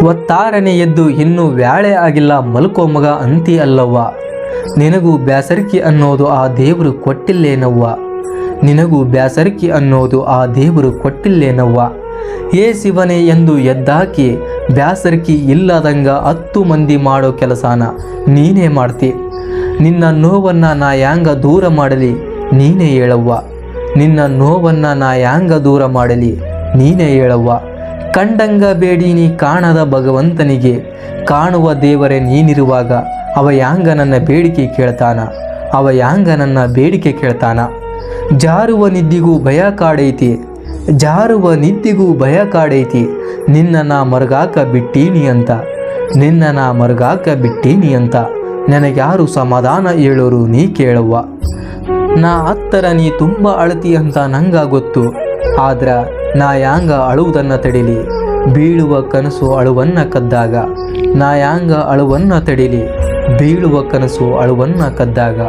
ಒತ್ತಾರನೆ ಎದ್ದು ಇನ್ನೂ ವ್ಯಾಳೆ ಆಗಿಲ್ಲ ಮಲ್ಕೋ ಮಗ ಅಂತಿ ಅಲ್ಲವ್ವ. ನಿನಗೂ ಬ್ಯಾಸರಿಕೆ ಅನ್ನೋದು ಆ ದೇವರು ಕೊಟ್ಟಿಲ್ಲೇನವ್ವ. ನಿನಗೂ ಬ್ಯಾಸರಿಕೆ ಅನ್ನೋದು ಆ ದೇವರು ಕೊಟ್ಟಿಲ್ಲೇನವ್ವ. ಏ ಶಿವನೇ ಎಂದು ಎದ್ದಾಕಿ ಬ್ಯಾಸರಿಕೆ ಇಲ್ಲದಂಗ 10 ಮಂದಿ ಮಾಡೋ ಕೆಲಸನ ನೀನೇ ಮಾಡ್ತಿ. ನಿನ್ನ ನೋವನ್ನ ನಾ ಯಾಂಗ ದೂರ ಮಾಡಲಿ ನೀನೇ ಹೇಳವ್ವ. ನಿನ್ನ ನೋವನ್ನ ನಾ ಯಾಂಗ ದೂರ ಮಾಡಲಿ ನೀನೇ ಹೇಳವ್ವ. ಕಂಡಂಗ ಬೇಡೀನಿ ಕಾಣದ ಭಗವಂತನಿಗೆ, ಕಾಣುವ ದೇವರೇ ನೀನಿರುವಾಗ ಅವ ಯಾಂಗ ನನ್ನ ಬೇಡಿಕೆ ಕೇಳ್ತಾನ, ಅವ ಯಾಂಗ ನನ್ನ ಬೇಡಿಕೆ ಕೇಳ್ತಾನ. ಜಾರುವ ನಿದ್ದಿಗೂ ಭಯ ಕಾಡೈತಿ, ಜಾರುವ ನಿದ್ದಿಗೂ ಭಯ ಕಾಡೈತಿ. ನಿನ್ನ ನಾ ಮರ್ಗಾಕ ಬಿಟ್ಟೀನಿ ಅಂತ, ನಿನ್ನ ನಾ ಮರ್ಗಾಕ ಬಿಟ್ಟೀನಿ ಅಂತ. ನನಗ್ಯಾರು ಸಮಾಧಾನ ಹೇಳೋರು ನೀ ಕೇಳವ್ವ. ನಾ ಹತ್ತರ ನೀ ತುಂಬ ಅಳತಿ ಅಂತ ನಂಗ ಗೊತ್ತು. ಆದ್ರ ನಾ ಯಾಂಗ ಅಳುವುದನ್ನು ತಡಿಲಿ, ಬೀಳುವ ಕನಸು ಅಳುವನ್ನ ಕದ್ದಾಗ. ನಾ ಯಾಂಗ ಅಳುವನ್ನ ತಡಿಲಿ, ಬೀಳುವ ಕನಸು ಅಳುವನ್ನ ಕದ್ದಾಗ.